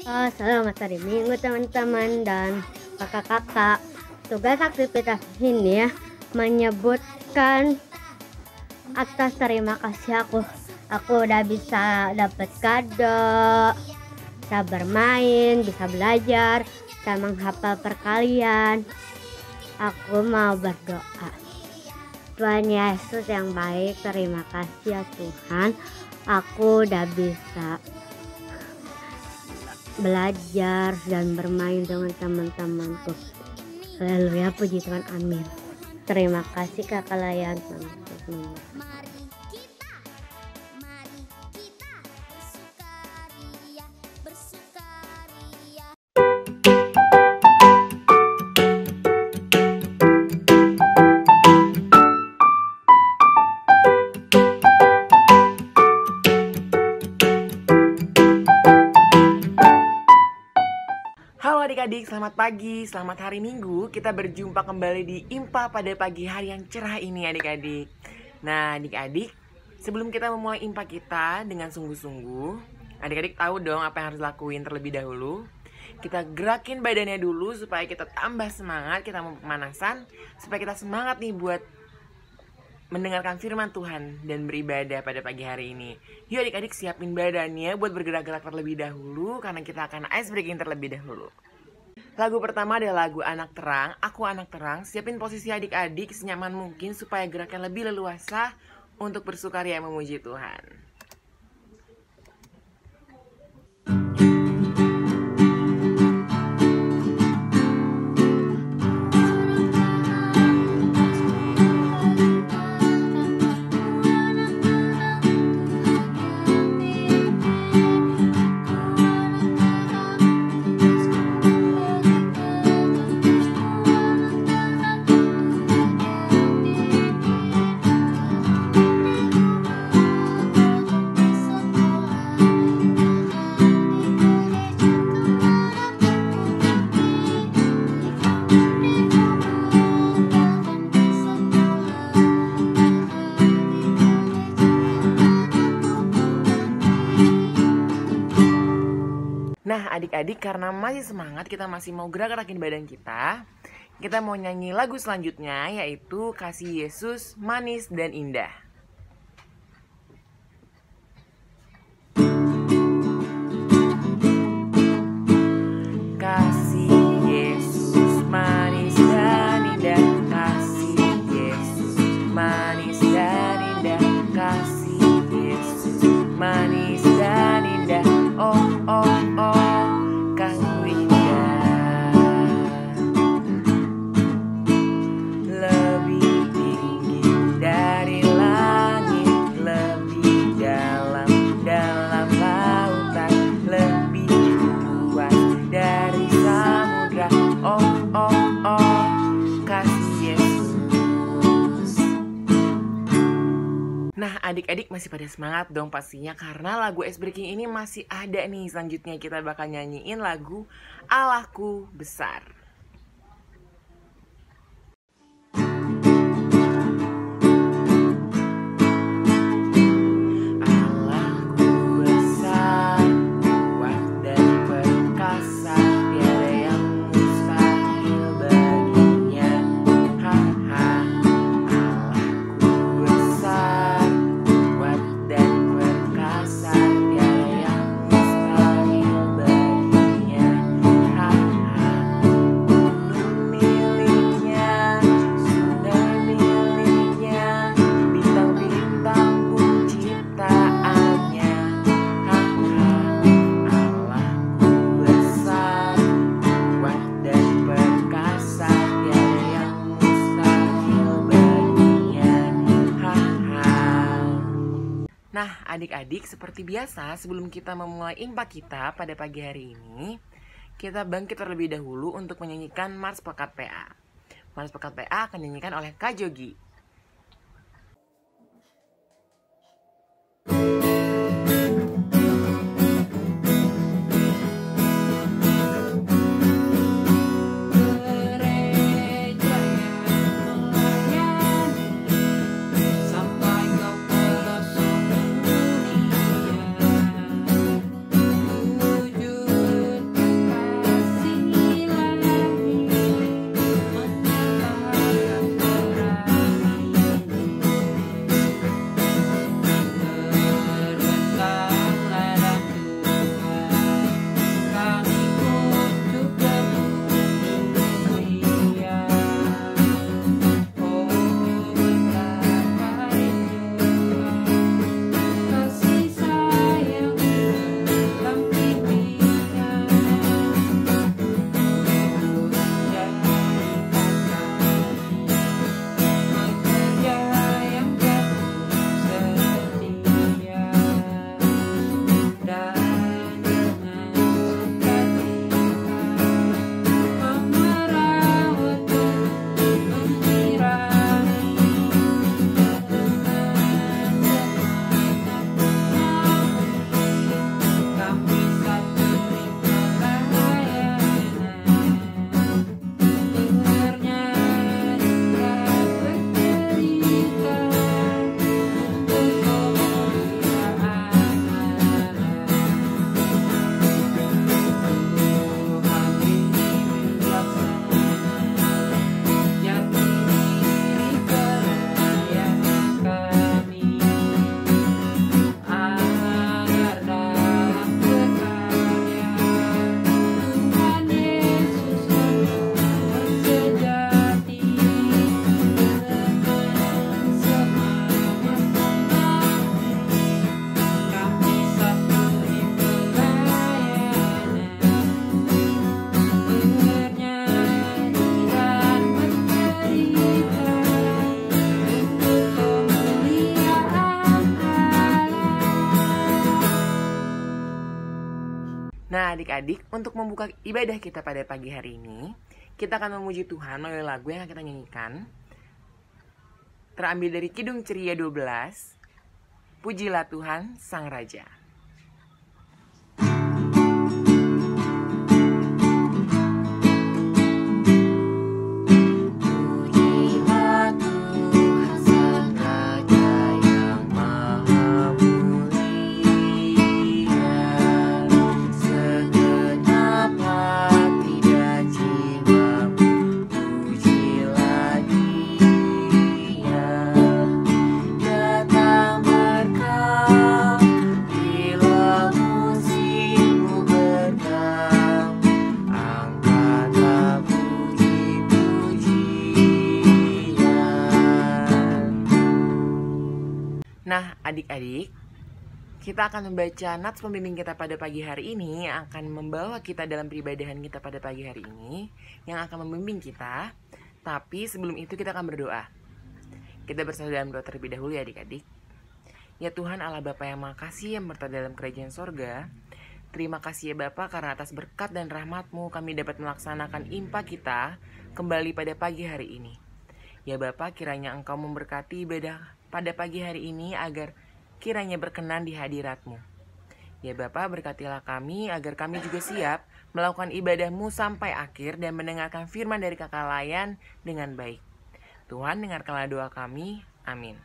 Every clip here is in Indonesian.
Selamat hari Minggu teman-teman dan kakak-kakak. Tugas aktivitas ini menyebutkan atas terima kasih aku. Aku udah bisa dapat kado, bisa bermain, bisa belajar, bisa menghafal perkalian. Aku mau berdoa. Tuhan Yesus yang baik, terima kasih ya Tuhan. Aku udah bisa belajar dan bermain dengan teman-temanku. Haleluya, puji Tuhan, amin. Terima kasih kakak Layan. Halo adik-adik, selamat pagi, selamat hari Minggu. Kita berjumpa kembali di IMPA pada pagi hari yang cerah ini adik-adik. Nah adik-adik, sebelum kita memulai IMPA kita dengan sungguh-sungguh, adik-adik tahu dong apa yang harus lakuin terlebih dahulu. Kita gerakin badannya dulu supaya kita tambah semangat, kita mau pemanasan, supaya kita semangat nih buat mendengarkan firman Tuhan dan beribadah pada pagi hari ini. Yuk adik-adik siapin badannya buat bergerak-gerak terlebih dahulu, karena kita akan ice breaking terlebih dahulu. Lagu pertama adalah lagu Anak Terang, Aku Anak Terang. Siapin posisi adik-adik senyaman mungkin supaya geraknya lebih leluasa untuk bersukaria memuji Tuhan. Nah adik-adik, karena masih semangat, kita masih mau gerak-gerakin badan kita mau nyanyi lagu selanjutnya, yaitu Kasih Yesus Manis dan Indah. Kasih Yesus manis dan indah, kasih Yesus manis dan indah, kasih Yesus manis dan indah. Oh oh oh, kasih indah, lebih tinggi dari langit, lebih dalam dalam lautan, lebih luas dari samudra. Oh oh oh, kasih Yesus. Nah adik-adik masih pada semangat dong pastinya, karena lagu Ice Breaking ini masih ada nih. Selanjutnya kita bakal nyanyiin lagu Allahku Besar. Allahku besar, kuat dan perkasa, tiada yang mustahil baginya. Ha ha. Allahku besar, kuat dan perkasa, tiada yang mustahil baginya. Ha ha. Gunung miliknya, sungai miliknya, bintang-bintang pun ciptaannya. Ha ha. Allahku besar, kuat dan perkasa, tiada yang mustahil baginya. Ha ha. Nah adik-adik, seperti biasa sebelum kita memulai IMPA kita pada pagi hari ini, kita bangkit terlebih dahulu untuk menyanyikan Mars Pekat PA. Mars Pekat PA akan dinyanyikan oleh Kak Jogi. Gereja yang melayani sampai ke pelosok dunia, wujud Nah adik-adik, untuk membuka ibadah kita pada pagi hari ini, kita akan memuji Tuhan melalui lagu yang akan kita nyanyikan. Terambil dari Kidung Ceria 12, Pujilah Tuhan Sang Raja. Nah, adik-adik, kita akan membaca nats pembimbing kita pada pagi hari ini yang akan membawa kita dalam peribadahan kita pada pagi hari ini, yang akan membimbing kita. Tapi sebelum itu kita akan berdoa. Kita bersatu dalam doa terlebih dahulu ya adik-adik. Ya Tuhan Allah Bapa yang makasih yang berada dalam kerajaan sorga, terima kasih ya Bapa karena atas berkat dan rahmat-Mu kami dapat melaksanakan impa kita kembali pada pagi hari ini. Ya Bapa, kiranya Engkau memberkati ibadah pada pagi hari ini agar kiranya berkenan di hadirat-Mu. Ya Bapa, berkatilah kami agar kami juga siap melakukan ibadah-Mu sampai akhir dan mendengarkan firman dari Kakak Layan dengan baik. Tuhan, dengarkanlah doa kami. Amin.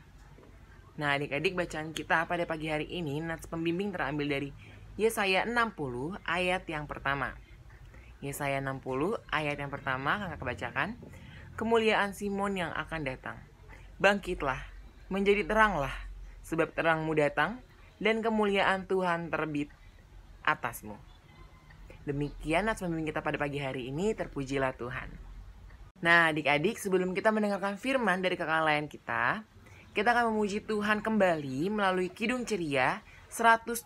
Nah adik-adik, bacaan kita pada pagi hari ini nats pembimbing terambil dari Yesaya 60 ayat yang pertama. Yesaya 60 ayat yang pertama Kakak bacakan. Kemuliaan Simon yang akan datang. Bangkitlah, menjadi teranglah, sebab terangmu datang, dan kemuliaan Tuhan terbit atasmu. Demikian nats pembimbing kita pada pagi hari ini, terpujilah Tuhan. Nah adik-adik, sebelum kita mendengarkan firman dari Kakak Layan kita akan memuji Tuhan kembali melalui Kidung Ceria 136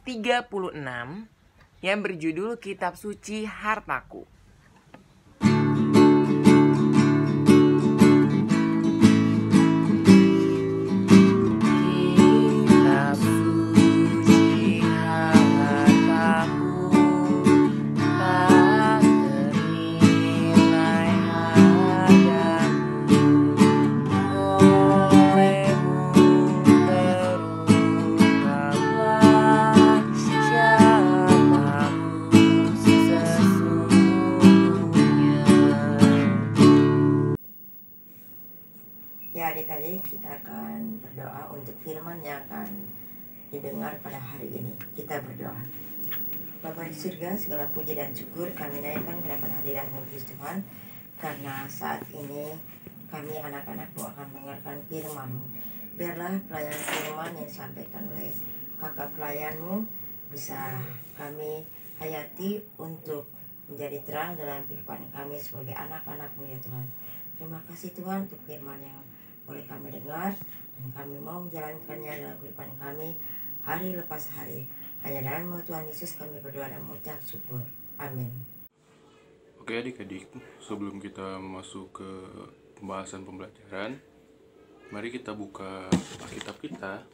yang berjudul Kitab Suci Hartaku. Ya adik-adik, kita akan berdoa untuk firman yang akan didengar pada hari ini. Kita berdoa. Bapa di surga, segala puji dan syukur kami naikkan ke dalam hadirat-Mu Tuhan, karena saat ini kami anak-anak-Mu akan mendengarkan firman-Mu. Biarlah pelayan firman yang disampaikan oleh kakak pelayan-Mu bisa kami hayati untuk menjadi terang dalam kehidupan kami sebagai anak-anak-Mu ya Tuhan. Terima kasih Tuhan untuk firman yang boleh kami dengar, dan kami mau menjalankannya dalam kehidupan kami hari lepas hari. Hanya dalam nama Tuhan Yesus kami berdoa dan mengucap syukur. Amin. Oke adik-adik, sebelum kita masuk ke pembahasan pembelajaran, mari kita buka Alkitab kita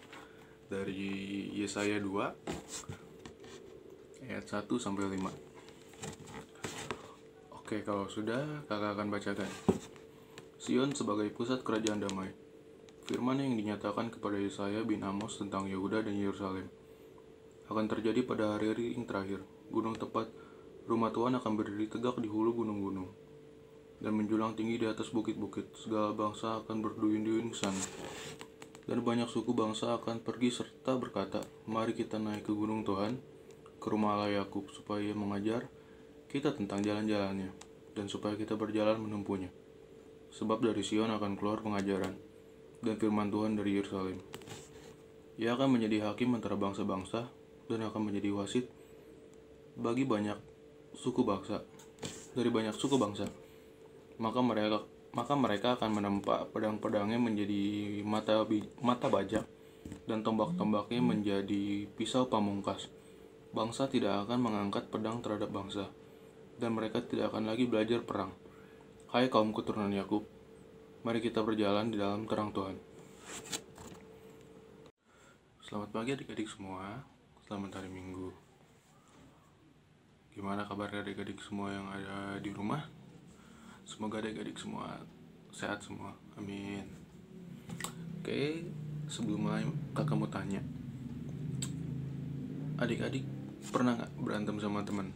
dari Yesaya 2 ayat 1 sampai 5. Oke, kalau sudah, kakak akan bacakan. Sion sebagai pusat kerajaan damai. Firman yang dinyatakan kepada Yesaya bin Amos tentang Yehuda dan Yerusalem akan terjadi pada hari-hari yang terakhir. Gunung tepat rumah Tuhan akan berdiri tegak di hulu gunung-gunung dan menjulang tinggi di atas bukit-bukit. Segala bangsa akan berduyun-duyun ke sana, dan banyak suku bangsa akan pergi serta berkata, mari kita naik ke gunung Tuhan, ke rumah Allah Yakub, supaya Ia mengajar kita tentang jalan-jalannya, dan supaya kita berjalan menempuhnya. Sebab dari Sion akan keluar pengajaran dan firman Tuhan dari Yerusalem. Ia akan menjadi hakim antara bangsa-bangsa dan akan menjadi wasit bagi banyak suku bangsa. Dari banyak suku bangsa, maka mereka akan menempa pedang-pedangnya menjadi mata bajak, dan tombak-tombaknya menjadi pisau pamungkas. Bangsa tidak akan mengangkat pedang terhadap bangsa, dan mereka tidak akan lagi belajar perang. Hai kaum keturunan Yakub, mari kita berjalan di dalam terang Tuhan. Selamat pagi adik-adik semua, selamat hari Minggu. Gimana kabar adik-adik semua yang ada di rumah? Semoga adik-adik semua sehat semua, amin. Oke, sebelum mulai kakak mau tanya, adik-adik pernah nggak berantem sama teman?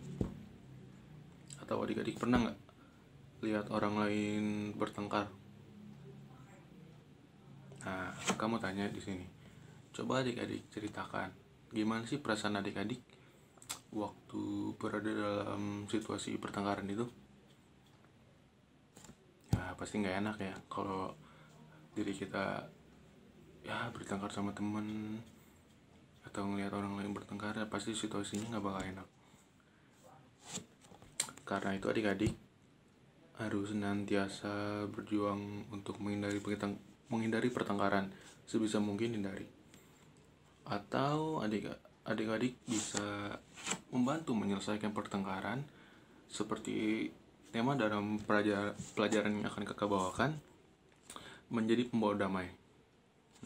Atau adik-adik pernah nggak lihat orang lain bertengkar? Nah, kamu tanya di sini. Coba adik-adik ceritakan, gimana sih perasaan adik-adik waktu berada dalam situasi pertengkaran itu? Ya, pasti nggak enak ya kalau diri kita ya bertengkar sama temen atau ngelihat orang lain bertengkar, ya pasti situasinya nggak bakal enak. Karena itu adik-adik harus senantiasa berjuang untuk menghindari pertengkaran sebisa mungkin hindari. Atau adik-adik bisa membantu menyelesaikan pertengkaran seperti tema dalam pelajaran yang akan kakak bawakan, menjadi pembawa damai.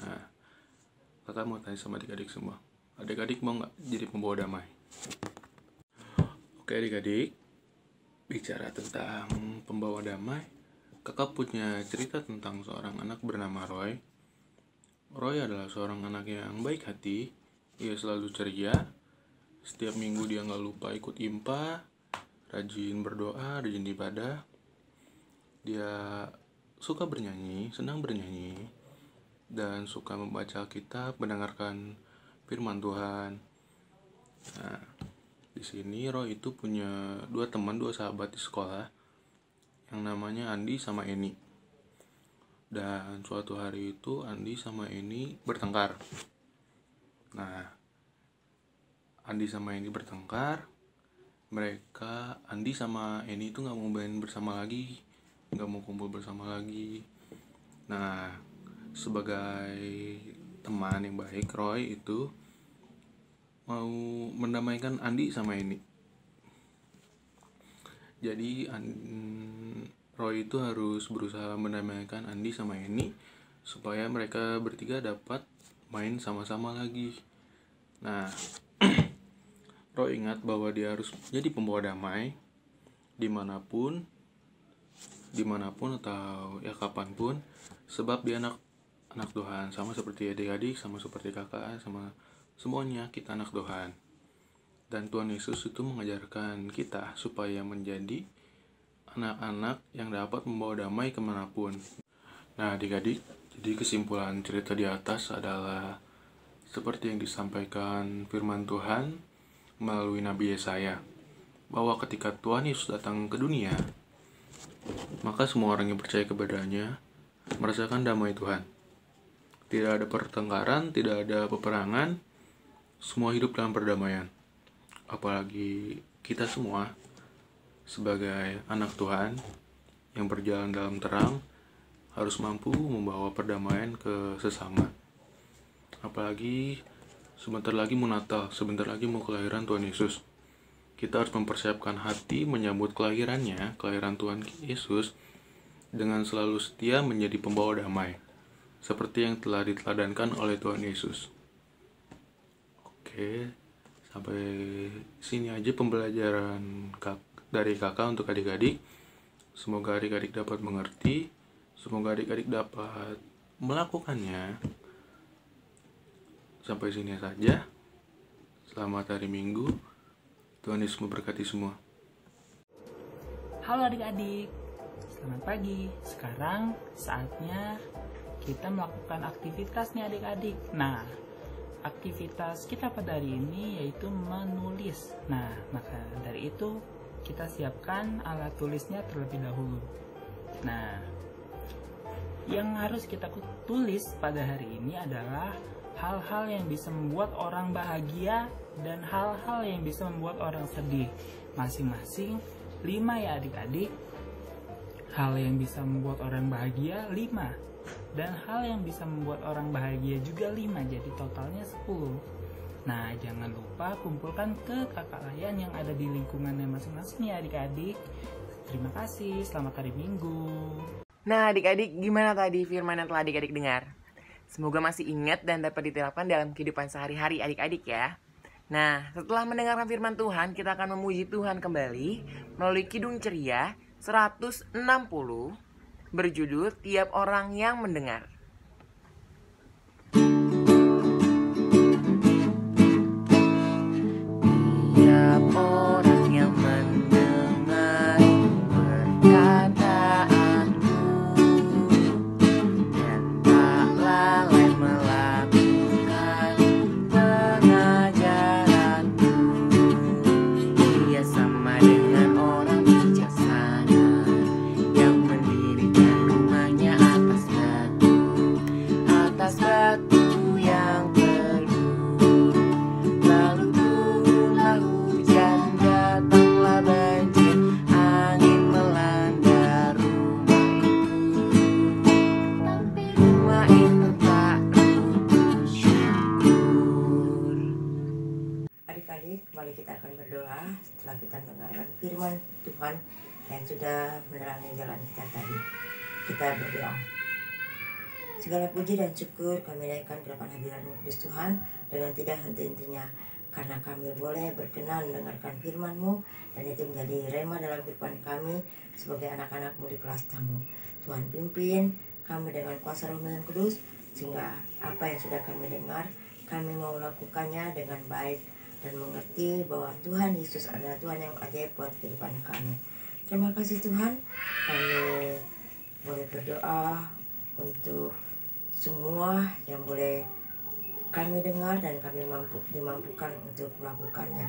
Nah, kakak mau tanya sama adik-adik semua, adik-adik mau nggak jadi pembawa damai? Oke adik-adik, bicara tentang pembawa damai, kakak punya cerita tentang seorang anak bernama Roy. Roy adalah seorang anak yang baik hati. Ia selalu ceria. Setiap minggu dia nggak lupa ikut IMPA, rajin berdoa, rajin ibadah. Dia suka bernyanyi, senang bernyanyi, dan suka membaca Alkitab, mendengarkan firman Tuhan. Nah, di sini Roy itu punya dua sahabat di sekolah yang namanya Andi sama Eni. Dan suatu hari itu Andi sama Eni bertengkar. Nah, Andi sama Eni bertengkar. Andi sama Eni itu gak mau main bersama lagi, gak mau kumpul bersama lagi. Nah, sebagai teman yang baik, Roy itu mau mendamaikan Andi sama Eni. Jadi Roy itu harus berusaha mendamaikan Andi sama Eni supaya mereka bertiga dapat main sama-sama lagi. Nah, Roy ingat bahwa dia harus jadi pembawa damai dimanapun atau ya kapanpun, sebab dia anak Tuhan, sama seperti adik-adik, sama seperti kakak, sama semuanya kita anak Tuhan. Dan Tuhan Yesus itu mengajarkan kita supaya menjadi anak-anak yang dapat membawa damai kemanapun. Nah adik-adik, jadi kesimpulan cerita di atas adalah seperti yang disampaikan firman Tuhan melalui Nabi Yesaya, bahwa ketika Tuhan Yesus datang ke dunia, maka semua orang yang percaya kepadanya merasakan damai Tuhan. Tidak ada pertengkaran, tidak ada peperangan, semua hidup dalam perdamaian. Apalagi kita semua sebagai anak Tuhan yang berjalan dalam terang harus mampu membawa perdamaian ke sesama. Apalagi sebentar lagi mau Natal, sebentar lagi mau kelahiran Tuhan Yesus. Kita harus mempersiapkan hati menyambut kelahiran Tuhan Yesus dengan selalu setia menjadi pembawa damai, seperti yang telah diteladankan oleh Tuhan Yesus. Oke, sampai sini aja pembelajaran dari kakak untuk adik-adik. Semoga adik-adik dapat mengerti, semoga adik-adik dapat melakukannya. Sampai sini saja. Selamat hari Minggu. Tuhan Yesus memberkati semua. Halo adik-adik, selamat pagi. Sekarang saatnya kita melakukan aktivitas nih adik-adik. Nah, aktivitas kita pada hari ini yaitu menulis. Nah, maka dari itu kita siapkan alat tulisnya terlebih dahulu. Nah, yang harus kita tulis pada hari ini adalah hal-hal yang bisa membuat orang bahagia dan hal-hal yang bisa membuat orang sedih. Masing-masing 5 ya adik-adik. Hal yang bisa membuat orang bahagia 5. Dan hal yang bisa membuat orang bahagia juga 5. Jadi totalnya 10. Nah, jangan lupa kumpulkan ke kakak layan yang ada di lingkungannya masing-masing ya adik-adik. Terima kasih, selamat hari Minggu. Nah adik-adik, gimana tadi firman yang telah adik-adik dengar? Semoga masih ingat dan dapat diterapkan dalam kehidupan sehari-hari adik-adik ya. Nah, setelah mendengarkan firman Tuhan, kita akan memuji Tuhan kembali melalui Kidung Ceria 160 berjudul Tiap Orang Yang Mendengar. Tiap orang yang mendengar perkataanku dan tak lalai melakukan pengajaranku, ia sama dengan orang bijaksana yang mendirikan rumahnya atas batu yang teguh. Lalu turunlah hujan, datanglah banjir, angin melanda rumah itu tak runtuh. Syukur. Adik-adik, kembali kita akan berdoa setelah kita mendengarkan firman Tuhan yang sudah menerangi jalan kita tadi. Kita berdoa. Segala puji dan syukur kami naikkan ke depan hadirat-Mu Kudus Tuhan dengan tidak henti-hentinya, karena kami boleh berkenan mendengarkan firman-Mu, dan itu menjadi rema dalam kehidupan kami sebagai anak-anak-Mu di kelas tamu. Tuhan pimpin kami dengan kuasa Roh yang Kudus, sehingga apa yang sudah kami dengar, kami mau melakukannya dengan baik dan mengerti bahwa Tuhan Yesus adalah Tuhan yang ajaib buat kehidupan kami. Terima kasih Tuhan, kami boleh berdoa untuk semua yang boleh kami dengar dan kami dimampukan untuk melakukannya.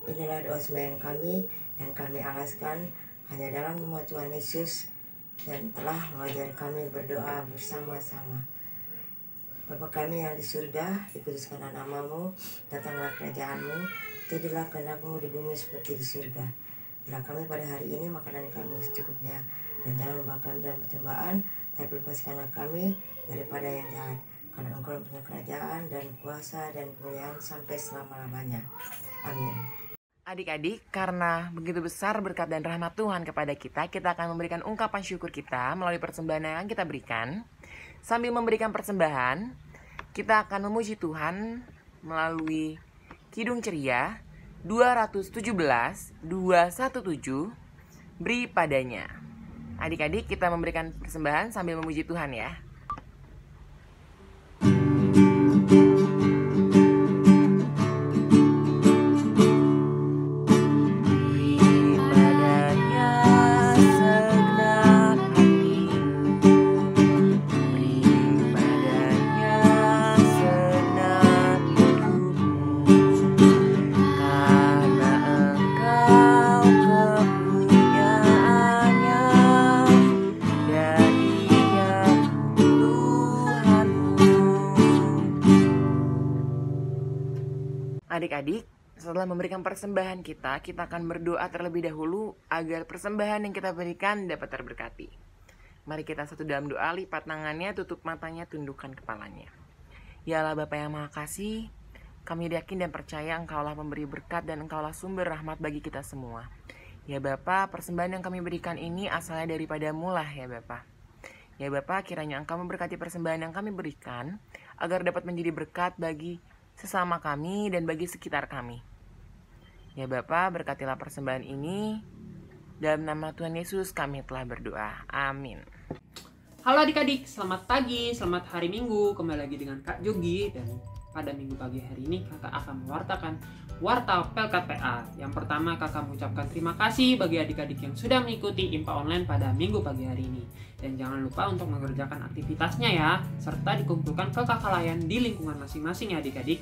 Inilah doa sembahyang kami yang kami alaskan hanya dalam nama Tuhan Yesus yang telah mengajar kami berdoa bersama-sama. Bapa kami yang di surga, dikuduskanlah nama-Mu, datanglah kerajaan-Mu, jadilah kehendak-Mu di bumi seperti di surga. Berilah kami pada hari ini makanan kami secukupnya, dan jangan membawa kami dalam percobaan, tapi lepaskanlah kami daripada yang jahat, karena Engkau punya kerajaan dan kuasa dan kemuliaan sampai selama-lamanya. Amin. Adik-adik, karena begitu besar berkat dan rahmat Tuhan kepada kita akan memberikan ungkapan syukur kita melalui persembahan yang kita berikan. Sambil memberikan persembahan, kita akan memuji Tuhan melalui Kidung Ceria 217 217, beri padanya. Adik-adik, kita memberikan persembahan sambil memuji Tuhan ya. Adik-adik, setelah memberikan persembahan kita akan berdoa terlebih dahulu agar persembahan yang kita berikan dapat terberkati. Mari kita satu dalam doa, lipat tangannya, tutup matanya, tundukkan kepalanya. Ya Allah Bapa yang Maha Kasih, kami yakin dan percaya Engkaulah pemberi berkat dan Engkaulah sumber rahmat bagi kita semua. Ya Bapa, persembahan yang kami berikan ini asalnya daripada-Mu lah ya Bapa. Ya Bapa, kiranya Engkau memberkati persembahan yang kami berikan agar dapat menjadi berkat bagi sesama kami dan bagi sekitar kami. Ya Bapa, berkatilah persembahan ini. Dalam nama Tuhan Yesus kami telah berdoa. Amin. Halo adik-adik, selamat pagi, selamat hari Minggu. Kembali lagi dengan Kak Jogi, dan pada Minggu pagi hari ini kakak akan mewartakan warta PLKPA. Yang pertama, kakak mengucapkan terima kasih bagi adik-adik yang sudah mengikuti IMPA online pada Minggu pagi hari ini. Dan jangan lupa untuk mengerjakan aktivitasnya ya, serta dikumpulkan ke kakak layan di lingkungan masing-masing ya adik-adik.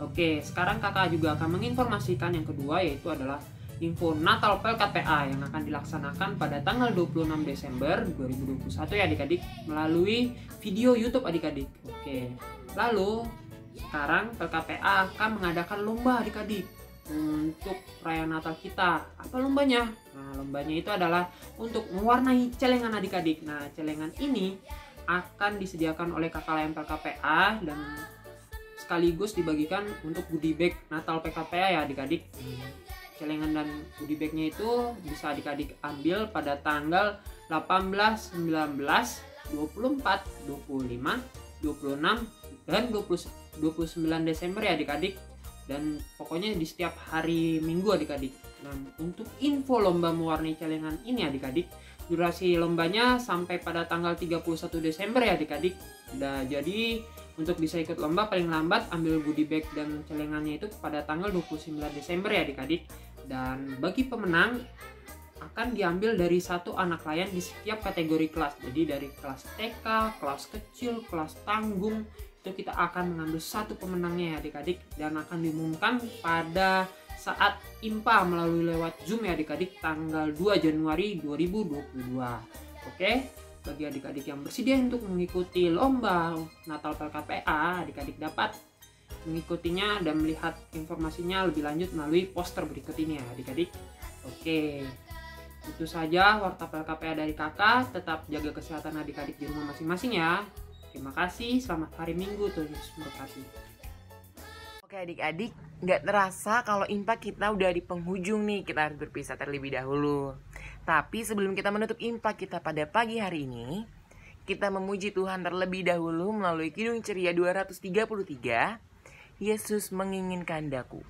Oke, sekarang kakak juga akan menginformasikan yang kedua, yaitu adalah info Natal PLKPA yang akan dilaksanakan pada tanggal 26 Desember 2021 ya adik-adik, melalui video YouTube adik-adik. Oke, lalu sekarang PLKPA akan mengadakan lomba adik-adik untuk perayaan Natal kita. Apa lombanya? Nah, lombanya itu adalah untuk mewarnai celengan adik-adik. Nah, celengan ini akan disediakan oleh kakak layan PLKPA dan sekaligus dibagikan untuk goodie bag Natal PLKPA ya adik-adik. Celengan dan goodie bagnya itu bisa adik-adik ambil pada tanggal 18, 19, 24, 25, 26, dan 29 Desember ya adik-adik. dan pokoknya di setiap hari Minggu adik-adik. Nah, untuk info lomba mewarnai celengan ini adik-adik, durasi lombanya sampai pada tanggal 31 Desember ya adik-adik. Nah, jadi untuk bisa ikut lomba paling lambat ambil goodie bag dan celengannya itu pada tanggal 29 Desember ya adik-adik. Dan bagi pemenang akan diambil dari satu anak layan di setiap kategori kelas. Jadi dari kelas TK, kelas kecil, kelas tanggung, itu kita akan mengambil satu pemenangnya ya adik-adik, dan akan diumumkan pada saat IMPA melalui lewat Zoom ya adik-adik tanggal 2 Januari 2022. Oke, bagi adik-adik yang bersedia untuk mengikuti lomba Natal PLKPA, adik-adik dapat mengikutinya dan melihat informasinya lebih lanjut melalui poster berikut ini ya adik-adik. Oke, itu saja warta PLKPA dari kakak. Tetap jaga kesehatan adik-adik di rumah masing-masing ya. Terima kasih, selamat hari Minggu, Tuhan Yesus memberkati. Oke adik-adik, nggak terasa kalau IMPA kita udah di penghujung nih. Kita harus berpisah terlebih dahulu. Tapi sebelum kita menutup IMPA kita pada pagi hari ini, kita memuji Tuhan terlebih dahulu melalui Kidung Ceria 233, Yesus menginginkan daku.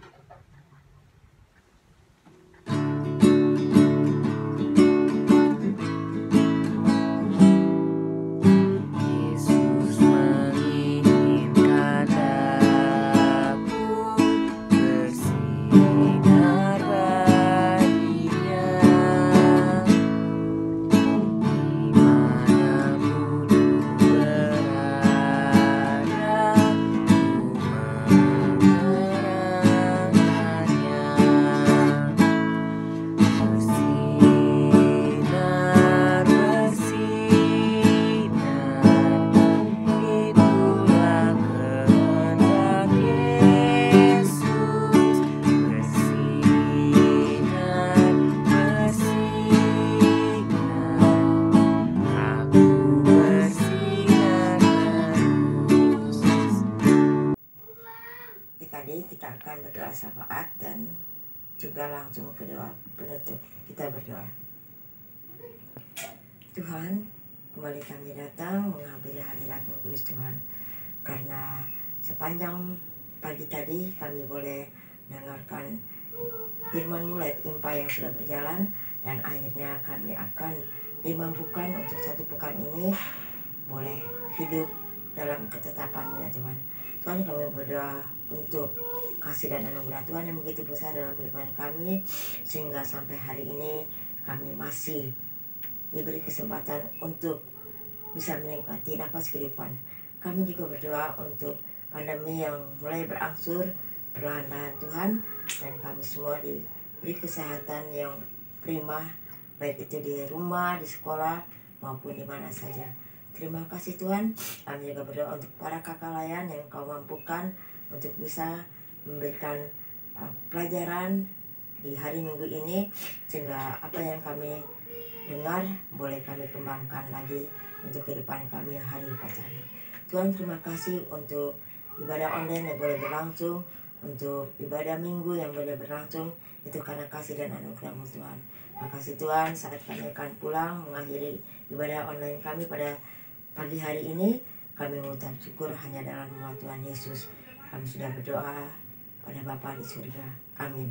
Adik-adik, kita akan berdoa syafaat dan juga langsung ke doa penutup. Kita berdoa. Tuhan, kembali kami datang menghampiri hadirat-Mu kudus Tuhan, karena sepanjang pagi tadi kami boleh mendengarkan firman-Mu lewat IMPA yang sudah berjalan, dan akhirnya kami akan dimampukan untuk satu pekan ini boleh hidup dalam ketetapan-Mu ya Tuhan. Tuhan, kami berdoa untuk kasih dan anugerah Tuhan yang begitu besar dalam kehidupan kami, sehingga sampai hari ini kami masih diberi kesempatan untuk bisa menikmati nafas kehidupan. Kami juga berdoa untuk pandemi yang mulai berangsur perlahan-lahan Tuhan, dan kami semua diberi kesehatan yang prima, baik itu di rumah, di sekolah, maupun di mana saja. Terima kasih Tuhan. Kami juga berdoa untuk para kakak layan yang Kau mampukan untuk bisa memberikan pelajaran di hari Minggu ini, sehingga apa yang kami dengar boleh kami kembangkan lagi untuk kehidupan kami hari lepas hari. Tuhan, terima kasih untuk ibadah online yang boleh berlangsung, untuk ibadah Minggu yang boleh berlangsung, itu karena kasih dan anugerah-Mu Tuhan. Terima kasih Tuhan, saat kami akan pulang mengakhiri ibadah online kami pada pagi hari ini, kami mengucap syukur hanya dalam nama Tuhan Yesus. Kami sudah berdoa pada Bapa di surga. Amin.